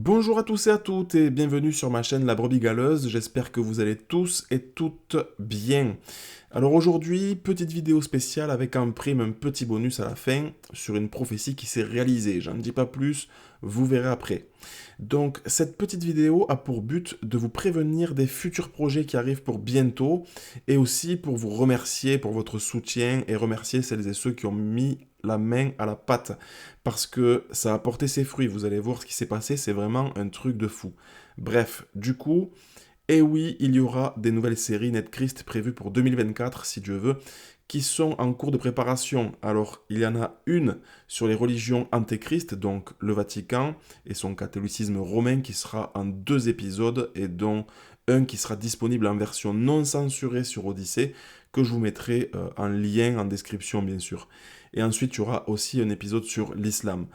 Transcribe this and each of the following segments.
Bonjour à tous et à toutes et bienvenue sur ma chaîne La Brebis Galeuse, j'espère que vous allez tous et toutes bien. Alors aujourd'hui, petite vidéo spéciale avec en prime un petit bonus à la fin sur une prophétie qui s'est réalisée, j'en dis pas plus, vous verrez après. Donc cette petite vidéo a pour but de vous prévenir des futurs projets qui arrivent pour bientôt et aussi pour vous remercier pour votre soutien et remercier celles et ceux qui ont mis la main à la pâte parce que ça a porté ses fruits. Vous allez voir ce qui s'est passé, c'est vraiment un truc de fou. Bref, du coup, et oui, il y aura des nouvelles séries Netchrist prévues pour 2024, si Dieu veut, qui sont en cours de préparation. Alors, il y en a une sur les religions antéchrist, donc le Vatican et son catholicisme romain, qui sera en 2 épisodes, et dont un qui sera disponible en version non censurée sur Odyssée, que je vous mettrai en lien en description, bien sûr. Et ensuite, il y aura aussi un épisode sur l'islam.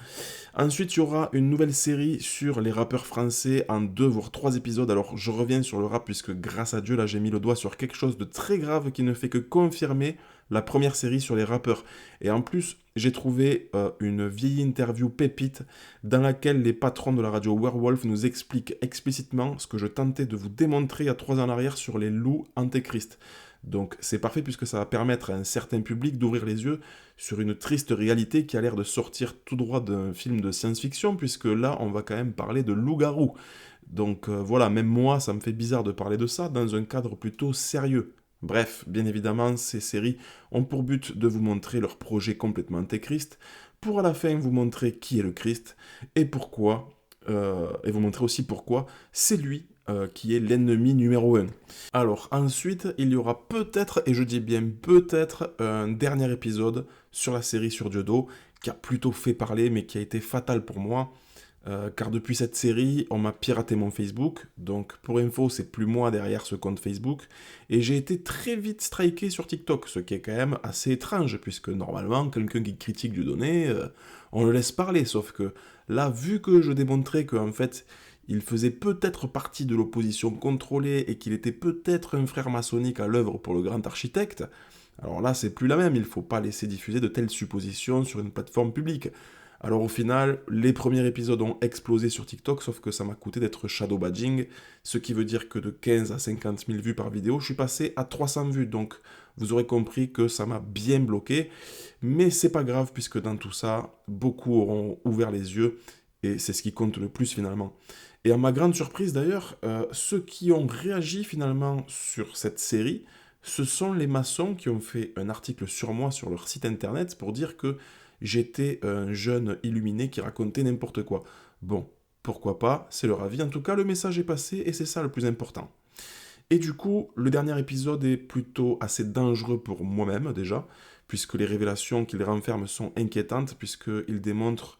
Ensuite, il y aura une nouvelle série sur les rappeurs français en 2 voire 3 épisodes. Alors, je reviens sur le rap puisque grâce à Dieu, là, j'ai mis le doigt sur quelque chose de très grave qui ne fait que confirmer la première série sur les rappeurs. Et en plus, j'ai trouvé une vieille interview pépite dans laquelle les patrons de la radio Werewolf nous expliquent explicitement ce que je tentais de vous démontrer il y a 3 ans en arrière sur les loups antéchrist. Donc c'est parfait puisque ça va permettre à un certain public d'ouvrir les yeux sur une triste réalité qui a l'air de sortir tout droit d'un film de science-fiction, puisque là on va quand même parler de loup-garou. Donc voilà, même moi ça me fait bizarre de parler de ça dans un cadre plutôt sérieux. Bref, bien évidemment, ces séries ont pour but de vous montrer leur projet complètement antéchrist, pour à la fin vous montrer qui est le Christ et pourquoi, et vous montrer aussi pourquoi c'est lui qui est l'ennemi numéro un. Alors ensuite, il y aura peut-être, et je dis bien peut-être, un dernier épisode sur la série sur Dieudo, qui a plutôt fait parler, mais qui a été fatal pour moi, car depuis cette série, on m'a piraté mon Facebook, donc pour info, c'est plus moi derrière ce compte Facebook, et j'ai été très vite striké sur TikTok, ce qui est quand même assez étrange, puisque normalement, quelqu'un qui critique Dieudonné, on le laisse parler, sauf que là, vu que je démontrais qu'en fait, il faisait peut-être partie de l'opposition contrôlée et qu'il était peut-être un frère maçonnique à l'œuvre pour le grand architecte, alors là, c'est plus la même, il ne faut pas laisser diffuser de telles suppositions sur une plateforme publique. Alors au final, les premiers épisodes ont explosé sur TikTok, sauf que ça m'a coûté d'être shadow badging, ce qui veut dire que de 15 à 50 000 vues par vidéo, je suis passé à 300 vues, donc vous aurez compris que ça m'a bien bloqué, mais c'est pas grave puisque dans tout ça, beaucoup auront ouvert les yeux, et c'est ce qui compte le plus finalement. Et à ma grande surprise d'ailleurs, ceux qui ont réagi finalement sur cette série, ce sont les maçons qui ont fait un article sur moi sur leur site internet pour dire que j'étais un jeune illuminé qui racontait n'importe quoi. Bon, pourquoi pas, c'est leur avis. En tout cas, le message est passé et c'est ça le plus important. Et du coup, le dernier épisode est plutôt assez dangereux pour moi-même déjà, puisque les révélations qu'il renferme sont inquiétantes, puisqu'il démontre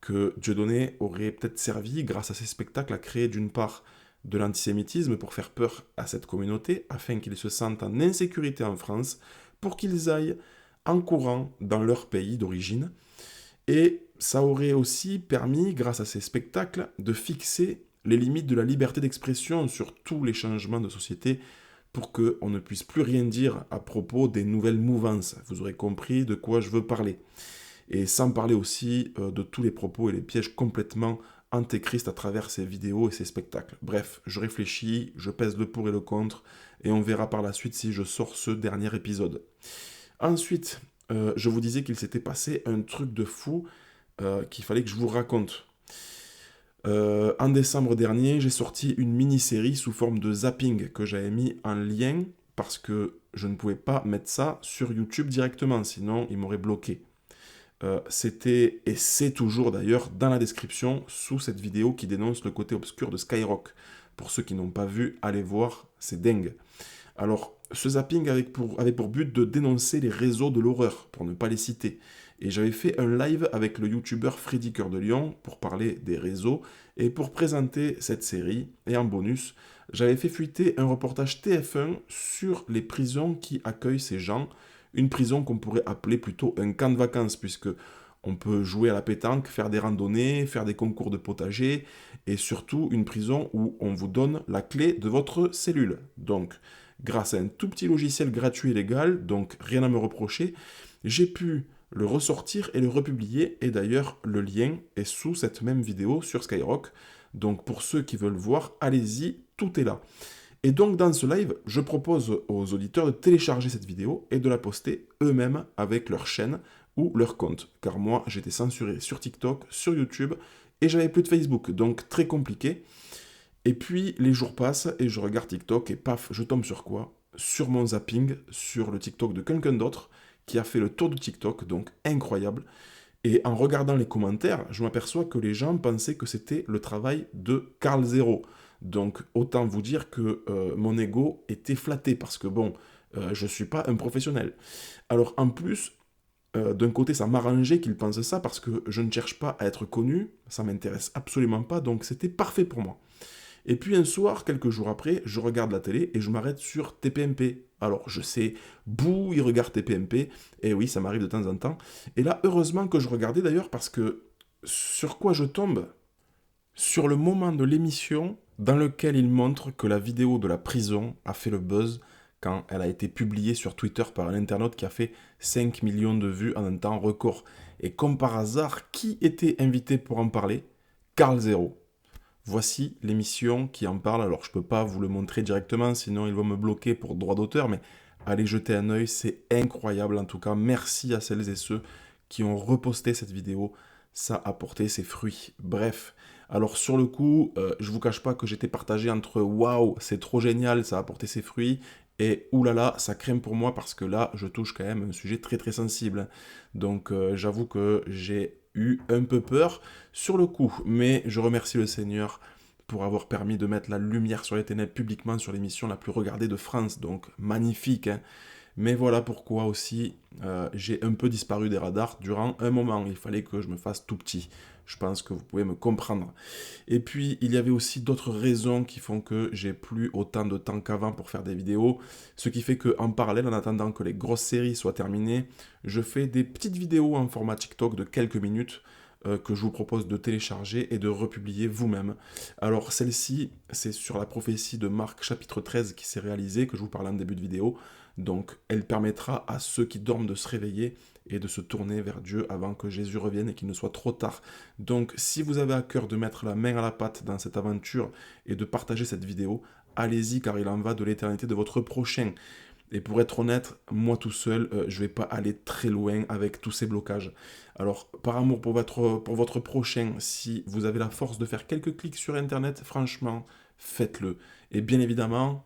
que Dieudonné aurait peut-être servi, grâce à ses spectacles, à créer d'une part de l'antisémitisme pour faire peur à cette communauté, afin qu'ils se sentent en insécurité en France, pour qu'ils aillent en courant dans leur pays d'origine. Et ça aurait aussi permis, grâce à ces spectacles, de fixer les limites de la liberté d'expression sur tous les changements de société pour qu'on ne puisse plus rien dire à propos des nouvelles mouvances. Vous aurez compris de quoi je veux parler. Et sans parler aussi de tous les propos et les pièges complètement antéchrist à travers ces vidéos et ces spectacles. Bref, je réfléchis, je pèse le pour et le contre, et on verra par la suite si je sors ce dernier épisode. Ensuite, je vous disais qu'il s'était passé un truc de fou qu'il fallait que je vous raconte. En décembre dernier, j'ai sorti une mini-série sous forme de zapping que j'avais mis en lien parce que je ne pouvais pas mettre ça sur YouTube directement, sinon il m'aurait bloqué. C'était, et c'est toujours d'ailleurs, dans la description, sous cette vidéo qui dénonce le côté obscur de Skyrock. Pour ceux qui n'ont pas vu, allez voir, c'est dingue. Alors, ce zapping avait pour but de dénoncer les réseaux de l'horreur, pour ne pas les citer. Et j'avais fait un live avec le youtubeur Freddy Cœur de Lion pour parler des réseaux et pour présenter cette série. Et en bonus, j'avais fait fuiter un reportage TF1 sur les prisons qui accueillent ces gens. Une prison qu'on pourrait appeler plutôt un camp de vacances, puisque on peut jouer à la pétanque, faire des randonnées, faire des concours de potager, et surtout une prison où on vous donne la clé de votre cellule. Donc, grâce à un tout petit logiciel gratuit et légal, donc rien à me reprocher, j'ai pu le ressortir et le republier, et d'ailleurs le lien est sous cette même vidéo sur Skyrock, Donc pour ceux qui veulent voir, allez-y, tout est là. Et donc dans ce live, je propose aux auditeurs de télécharger cette vidéo et de la poster eux-mêmes avec leur chaîne ou leur compte. Car moi, j'étais censuré sur TikTok, sur YouTube, et j'avais plus de Facebook, donc très compliqué. Et puis les jours passent et je regarde TikTok et paf, je tombe sur quoi? Sur mon zapping, sur le TikTok de quelqu'un d'autre qui a fait le tour de TikTok, donc incroyable. Et en regardant les commentaires, je m'aperçois que les gens pensaient que c'était le travail de Karl Zero. Donc autant vous dire que mon ego était flatté parce que bon, je ne suis pas un professionnel. Alors en plus, d'un côté ça m'arrangeait qu'ils pensent ça parce que je ne cherche pas à être connu, ça m'intéresse absolument pas, donc c'était parfait pour moi. Et puis un soir, quelques jours après, je regarde la télé et je m'arrête sur TPMP. Alors je sais, bouh, il regarde TPMP, et oui, ça m'arrive de temps en temps. Et là, heureusement que je regardais d'ailleurs, parce que sur quoi je tombe? Sur le moment de l'émission dans lequel il montre que la vidéo de la prison a fait le buzz quand elle a été publiée sur Twitter par un internaute qui a fait 5 millions de vues en un temps record. Et comme par hasard, qui était invité pour en parler? Karl Zero. Voici l'émission qui en parle. Alors, je ne peux pas vous le montrer directement, sinon ils vont me bloquer pour droit d'auteur, mais allez jeter un œil, c'est incroyable. En tout cas, merci à celles et ceux qui ont reposté cette vidéo. Ça a porté ses fruits. Bref, alors sur le coup, je ne vous cache pas que j'étais partagé entre « Waouh, c'est trop génial, ça a porté ses fruits » et « Oulala, ça craint pour moi parce que là, je touche quand même un sujet très très sensible. » Donc, j'avoue que j'ai eu un peu peur sur le coup, mais je remercie le Seigneur pour avoir permis de mettre la lumière sur les ténèbres publiquement sur l'émission la plus regardée de France, donc magnifique, hein. Mais voilà pourquoi aussi j'ai un peu disparu des radars durant un moment, il fallait que je me fasse tout petit. Je pense que vous pouvez me comprendre. Et puis, il y avait aussi d'autres raisons qui font que j'ai plus autant de temps qu'avant pour faire des vidéos. Ce qui fait qu'en parallèle, en attendant que les grosses séries soient terminées, je fais des petites vidéos en format TikTok de quelques minutes que je vous propose de télécharger et de republier vous-même. Alors, celle-ci, c'est sur la prophétie de Marc chapitre 13 qui s'est réalisée, que je vous parlais en début de vidéo. Donc, elle permettra à ceux qui dorment de se réveiller et de se tourner vers Dieu avant que Jésus revienne et qu'il ne soit trop tard. Donc, si vous avez à cœur de mettre la main à la pâte dans cette aventure et de partager cette vidéo, allez-y car il en va de l'éternité de votre prochain. Et pour être honnête, moi tout seul, je ne vais pas aller très loin avec tous ces blocages. Alors, par amour pour votre prochain, si vous avez la force de faire quelques clics sur Internet, franchement, faites-le. Et bien évidemment,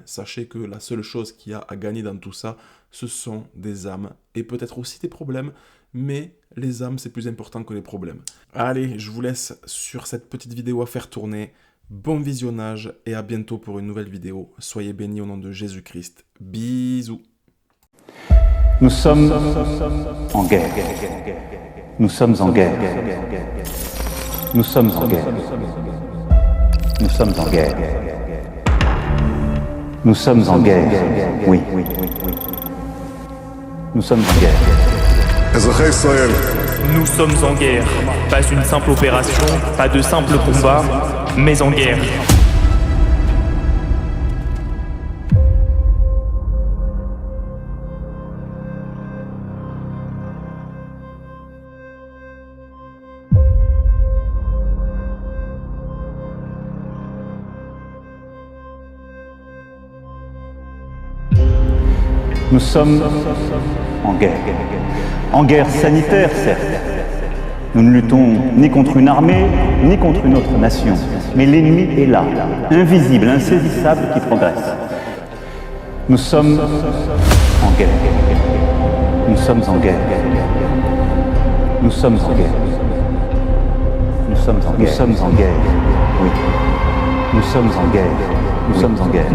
sachez que la seule chose qu'il y a à gagner dans tout ça, ce sont des âmes et peut-être aussi des problèmes, mais les âmes, c'est plus important que les problèmes. Allez, je vous laisse sur cette petite vidéo à faire tourner. Bon visionnage et à bientôt pour une nouvelle vidéo. Soyez bénis au nom de Jésus-Christ. Bisous. Nous sommes en guerre. Nous sommes en guerre. Nous sommes en guerre. Nous sommes en guerre. Nous sommes en guerre. Oui. Nous sommes en guerre. Nous sommes en guerre. Pas une simple opération, pas de simple combat, mais en guerre. Nous sommes en guerre. En guerre sanitaire, certes. Nous ne luttons ni contre une armée, ni contre une autre nation. Mais l'ennemi est là, invisible, insaisissable, qui progresse. Nous sommes en guerre. Nous sommes en guerre. Nous sommes en guerre. Nous sommes en guerre. Nous sommes en guerre. Oui. Nous sommes en guerre. Nous sommes en guerre.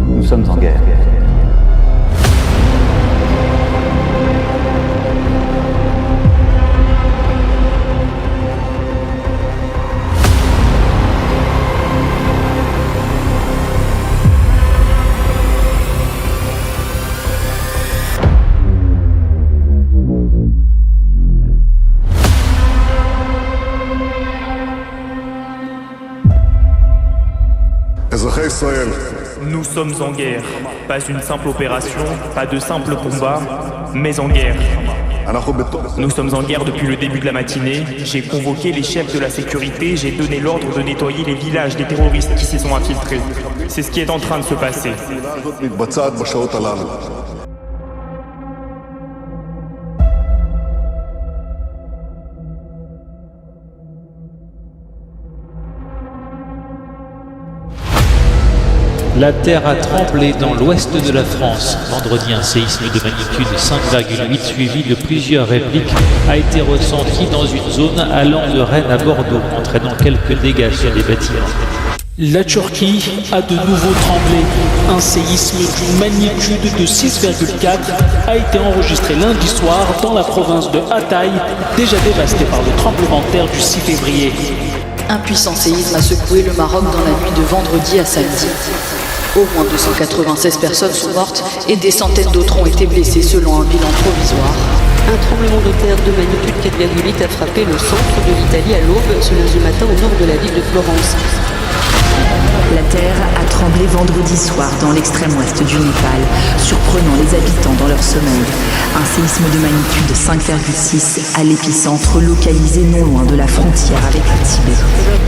Nous sommes en guerre. Nous sommes en guerre. Pas une simple opération, pas de simple combat, mais en guerre. Nous sommes en guerre depuis le début de la matinée. J'ai convoqué les chefs de la sécurité, j'ai donné l'ordre de nettoyer les villages des terroristes qui s'y sont infiltrés. C'est ce qui est en train de se passer. La terre a tremblé dans l'ouest de la France. Vendredi, un séisme de magnitude 5,8 suivi de plusieurs répliques a été ressenti dans une zone allant de Rennes à Bordeaux, entraînant quelques dégâts sur les bâtiments. La Turquie a de nouveau tremblé. Un séisme d'une magnitude de 6,4 a été enregistré lundi soir dans la province de Hatay, déjà dévastée par le tremblement de terre du 6 février. Un puissant séisme a secoué le Maroc dans la nuit de vendredi à samedi. Au moins 296 personnes sont mortes et des centaines d'autres ont été blessées selon un bilan provisoire. Un tremblement de terre de magnitude 4,8 a frappé le centre de l'Italie à l'aube ce lundi matin au nord de la ville de Florence. La terre a tremblé vendredi soir dans l'extrême ouest du Népal, surprenant les habitants dans leur sommeil. Un séisme de magnitude 5,6 à l'épicentre localisé non loin de la frontière avec le Tibet.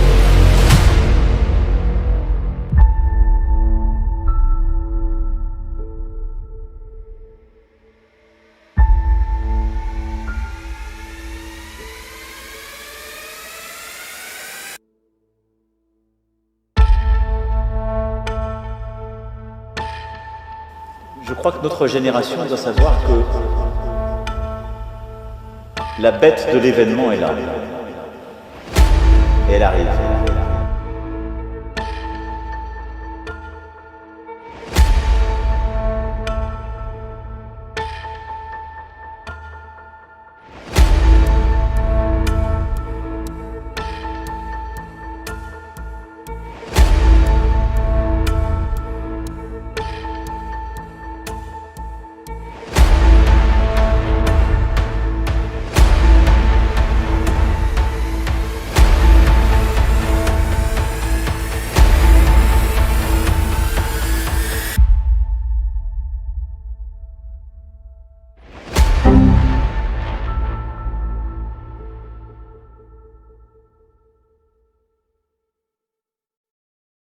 Je crois que notre génération doit savoir que la bête de l'événement est là. Et elle arrive.